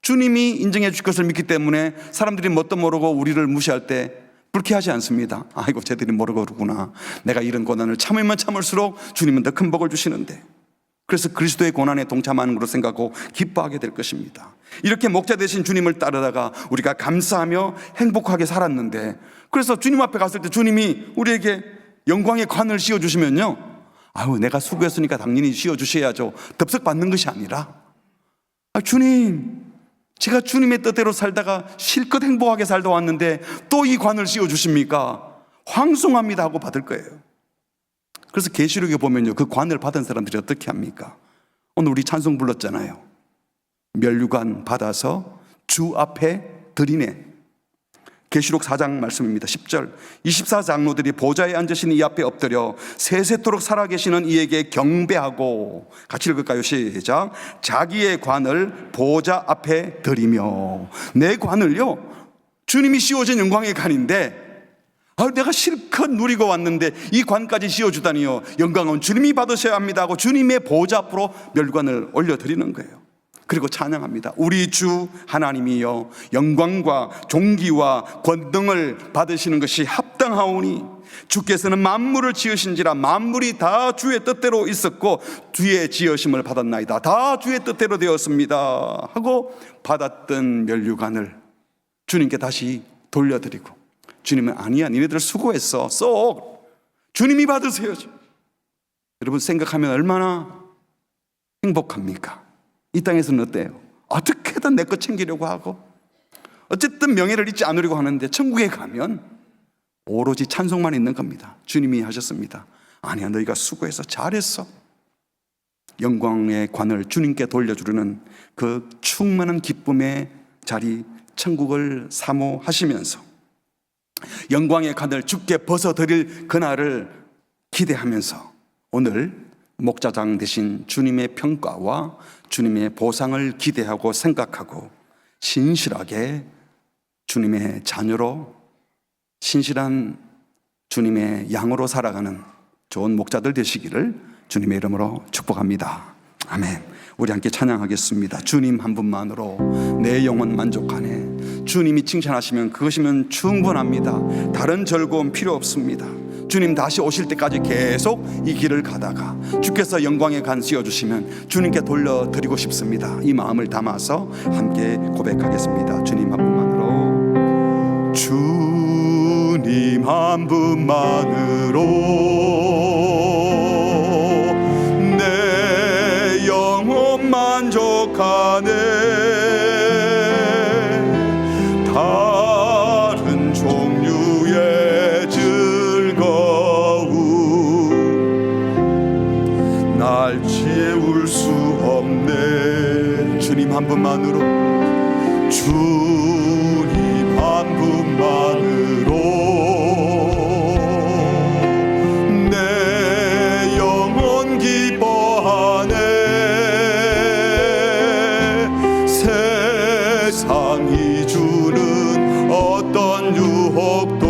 주님이 인정해 줄 것을 믿기 때문에 사람들이 뭣도 모르고 우리를 무시할 때 불쾌하지 않습니다. 아이고 쟤들이 모르고 그러구나. 내가 이런 고난을 참으면 참을수록 주님은 더 큰 복을 주시는데, 그래서 그리스도의 고난에 동참하는 것으로 생각하고 기뻐하게 될 것입니다. 이렇게 목자 되신 주님을 따르다가 우리가 감사하며 행복하게 살았는데, 그래서 주님 앞에 갔을 때 주님이 우리에게 영광의 관을 씌워주시면요, 아유 내가 수고했으니까 당연히 씌워주셔야죠 덥석 받는 것이 아니라, 주님 제가 주님의 뜻대로 살다가 실컷 행복하게 살다 왔는데 또 이 관을 씌워주십니까? 황송합니다 하고 받을 거예요. 그래서 계시록에 보면요, 그 관을 받은 사람들이 어떻게 합니까? 오늘 우리 찬송 불렀잖아요. 면류관 받아서 주 앞에 드리네. 계시록 4장 말씀입니다. 10절 24장로들이 보좌에 앉으신 이 앞에 엎드려 세세토록 살아계시는 이에게 경배하고, 같이 읽을까요? 시작. 자기의 관을 보좌 앞에 드리며. 내 관을요, 주님이 씌워진 영광의 관인데 내가 실컷 누리고 왔는데 이 관까지 씌워주다니요, 영광은 주님이 받으셔야 합니다 하고 주님의 보좌 앞으로 면류관을 올려드리는 거예요. 그리고 찬양합니다. 우리 주 하나님이여 영광과 존귀와 권능을 받으시는 것이 합당하오니 주께서는 만물을 지으신지라 만물이 다 주의 뜻대로 있었고 주의 지으심을 받았나이다. 다 주의 뜻대로 되었습니다 하고 받았던 면류관을 주님께 다시 돌려드리고, 주님은 아니야 니네들 수고했어 쏙 주님이 받으세요. 여러분 생각하면 얼마나 행복합니까? 이 땅에서는 어때요? 어떻게든 내 것 챙기려고 하고 어쨌든 명예를 잊지 않으려고 하는데 천국에 가면 오로지 찬송만 있는 겁니다. 주님이 하셨습니다. 아니야 너희가 수고해서 잘했어. 영광의 관을 주님께 돌려주려는 그 충만한 기쁨의 자리 천국을 사모하시면서 영광의 관을 주께 벗어드릴 그날을 기대하면서 오늘 목자장 되신 주님의 평가와 주님의 보상을 기대하고 생각하고 신실하게 주님의 자녀로, 신실한 주님의 양으로 살아가는 좋은 목자들 되시기를 주님의 이름으로 축복합니다. 아멘. 우리 함께 찬양하겠습니다. 주님 한 분만으로 내 영혼 만족하네. 주님이 칭찬하시면 그것이면 충분합니다. 다른 즐거움 필요 없습니다. 주님 다시 오실 때까지 계속 이 길을 가다가 주께서 영광의 관 씌워주시면 주님께 돌려드리고 싶습니다. 이 마음을 담아서 함께 고백하겠습니다. 주님 한 분만으로, 주님 한 분만으로 내 영혼 만족하네. 다른 종류의 즐거움 날 채울 수 없네. 주님 한 분만으로, 주님 한 분만으로 내 영혼 기뻐하네. 세상이 주는 어떤 유혹도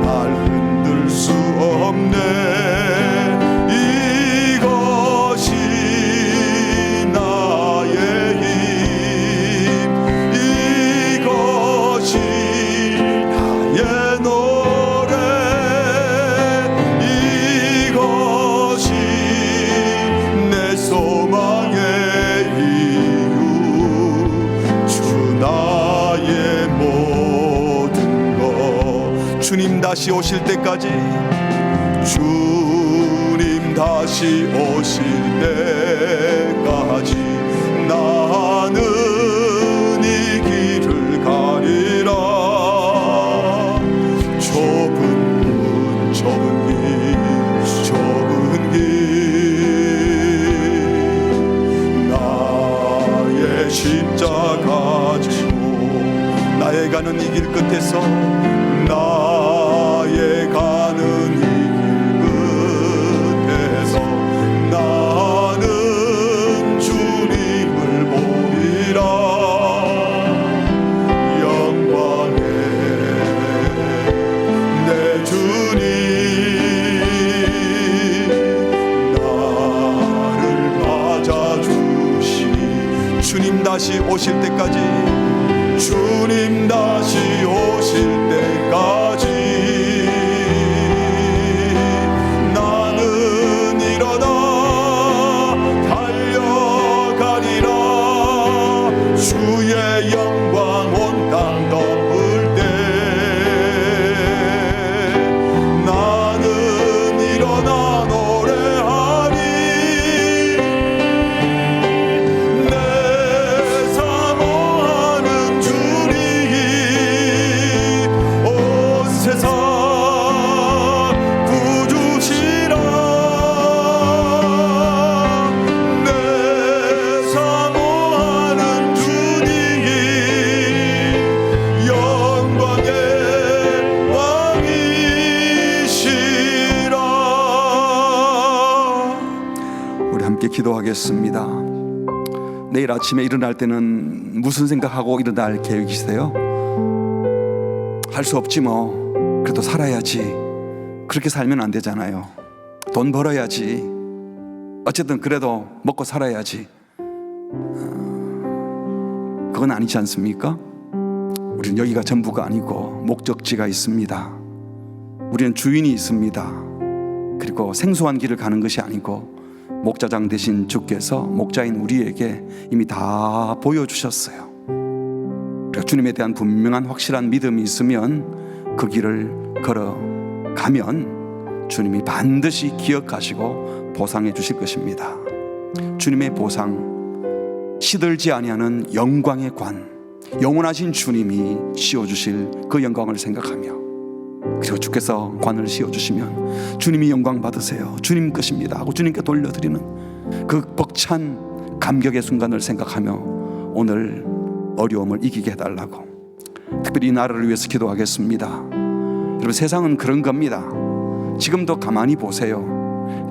날 흔들 수 없네. 주님 다시 오실 때까지, 주님 다시 오실 때까지 나는 이 길을 가리라. 좁은 길 나의 십자가 지고 나의 가는 이 길 끝에서, 나의 가는 이 길 끝에서 나는 주님을 보리라. 영광의 내 주님 나를 맞아주시니, 주님 다시 오실 때까지, 주님 다시 오실 때까지 나는 일어나 달려가리라. 주의 영광 온 땅 덮을 때 나는 일어나 노래하리. 내 사모하는 주님 온 세상 구주시라. 내 사모하는 주님 영광의 왕이시라. 우리 함께 기도하겠습니다. 내일 아침에 일어날 때는 무슨 생각하고 일어날 계획이세요? 할 수 없지 뭐, 그래도 살아야지. 그렇게 살면 안 되잖아요. 돈 벌어야지. 어쨌든 그래도 먹고 살아야지. 그건 아니지 않습니까? 우리는 여기가 전부가 아니고 목적지가 있습니다. 우리는 주인이 있습니다. 그리고 생소한 길을 가는 것이 아니고 목자장 되신 주께서 목자인 우리에게 이미 다 보여주셨어요. 그러니까 주님에 대한 분명한 확실한 믿음이 있으면 그 길을 걸어가면 주님이 반드시 기억하시고 보상해 주실 것입니다. 주님의 보상, 시들지 아니하는 영광의 관, 영원하신 주님이 씌워주실 그 영광을 생각하며, 그리고 주께서 관을 씌워주시면 주님이 영광 받으세요, 주님 것입니다 하고 주님께 돌려드리는 그 벅찬 감격의 순간을 생각하며 오늘 어려움을 이기게 해달라고 특별히 이 나라를 위해서 기도하겠습니다. 여러분, 세상은 그런 겁니다. 지금도 가만히 보세요.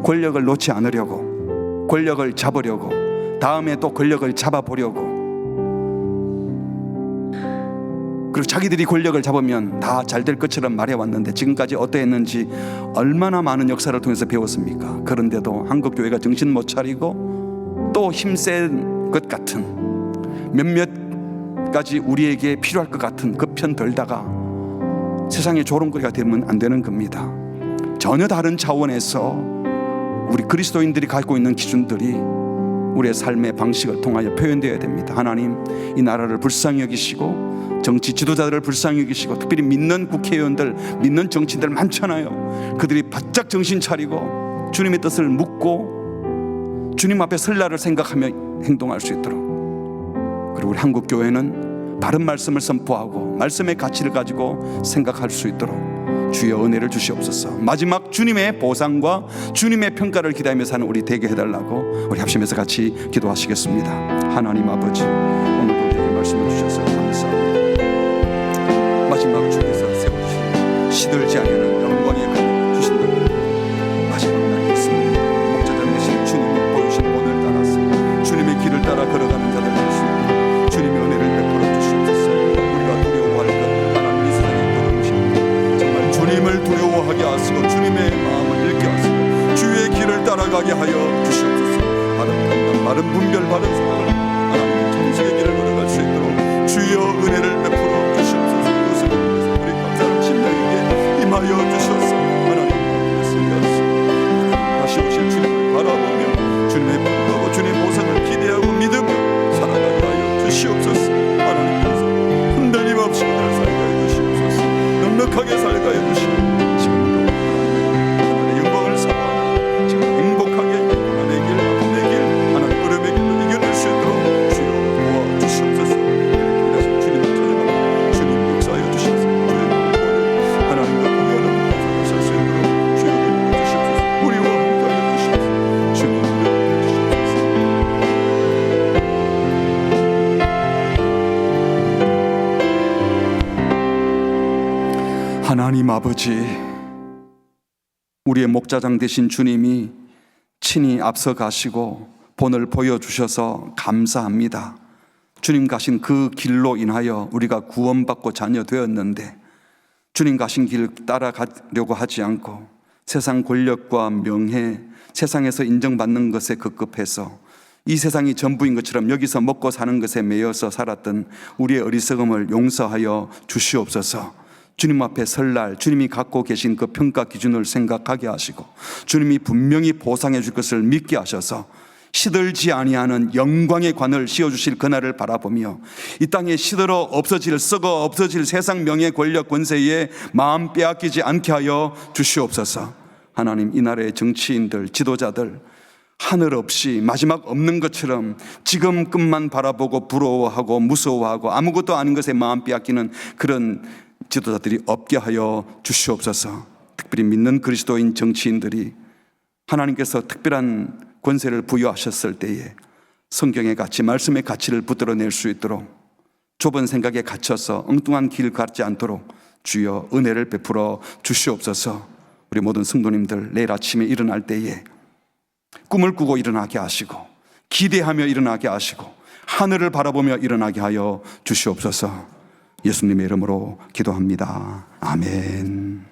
권력을 놓지 않으려고, 권력을 잡으려고, 다음에 또 권력을 잡아보려고, 그리고 자기들이 권력을 잡으면 다 잘 될 것처럼 말해왔는데 지금까지 어떠했는지 얼마나 많은 역사를 통해서 배웠습니까? 그런데도 한국 교회가 정신 못 차리고 또 힘센 것 같은, 몇몇 가지 우리에게 필요할 것 같은 그 편 들다가 세상의 조롱거리가 되면 안 되는 겁니다. 전혀 다른 차원에서 우리 그리스도인들이 갖고 있는 기준들이 우리의 삶의 방식을 통하여 표현되어야 됩니다. 하나님, 이 나라를 불쌍히 여기시고 정치 지도자들을 불쌍히 여기시고, 특별히 믿는 국회의원들, 믿는 정치인들 많잖아요. 그들이 바짝 정신 차리고 주님의 뜻을 묻고 주님 앞에 설 날을 생각하며 행동할 수 있도록, 그리고 우리 한국 교회는 바른 말씀을 선포하고 말씀의 가치를 가지고 생각할 수 있도록 주의 은혜를 주시옵소서. 마지막 주님의 보상과 주님의 평가를 기다리며 사는 우리 되게 해달라고 우리 합심해서 같이 기도하시겠습니다. 하나님 아버지, 오늘도 우리에게 말씀을 주셔서 감사합니다. 마지막 주께서 세우신 시들지 않는 영광의 가득 주신다고 마지막 날이 있습니다. 목자장 되신 주님이 보여주신 본을 따라서 주님의 길을 따라 걸어가는 자들 될 수 있도록 주님의 은혜를 베풀어 주시옵소서. 우리가 두려워할 것 하나님 이 세상에 떠나오십니다. 정말 주님을 두려워하게 하시고 주님의 마음을 읽게 하시고 주의 길을 따라가게 하여 주시옵소서. 바른 판단, 바른 분별, 바른 생각을 하나님의 정직의 길을 걸어갈 수 있도록 주여 은혜를 베풀어 주시옵소서. 그것을 위해서 우리 각 사람 심령에게 임하여 주셔서 하나님 다시 오실 주님을 바라보며 주님의 평가와 주님의 보상을 기대하고 믿으며 살아가게 하여 주시옵소서. 하나님께서 흔들림 없이 오늘 살게 하여 주시옵소서. 넉넉하게 살게 하여 주시옵소서. 하나님 아버지, 우리의 목자장 되신 주님이 친히 앞서 가시고 본을 보여주셔서 감사합니다. 주님 가신 그 길로 인하여 우리가 구원받고 자녀 되었는데, 주님 가신 길 따라가려고 하지 않고 세상 권력과 명예, 세상에서 인정받는 것에 급급해서 이 세상이 전부인 것처럼 여기서 먹고 사는 것에 매여서 살았던 우리의 어리석음을 용서하여 주시옵소서. 주님 앞에 설날 주님이 갖고 계신 그 평가 기준을 생각하게 하시고, 주님이 분명히 보상해 줄 것을 믿게 하셔서 시들지 아니하는 영광의 관을 씌워주실 그날을 바라보며 이 땅에 시들어 없어질, 썩어 없어질 세상 명예 권력 권세에 마음 빼앗기지 않게 하여 주시옵소서. 하나님, 이 나라의 정치인들, 지도자들 하늘 없이 마지막 없는 것처럼 지금 끝만 바라보고 부러워하고 무서워하고 아무것도 아닌 것에 마음 빼앗기는 그런 지도자들이 없게 하여 주시옵소서. 특별히 믿는 그리스도인 정치인들이 하나님께서 특별한 권세를 부여하셨을 때에 성경의 가치, 말씀의 가치를 붙들어낼 수 있도록 좁은 생각에 갇혀서 엉뚱한 길 갖지 않도록 주여 은혜를 베풀어 주시옵소서. 우리 모든 성도님들 내일 아침에 일어날 때에 꿈을 꾸고 일어나게 하시고 기대하며 일어나게 하시고 하늘을 바라보며 일어나게 하여 주시옵소서. 예수님의 이름으로 기도합니다. 아멘.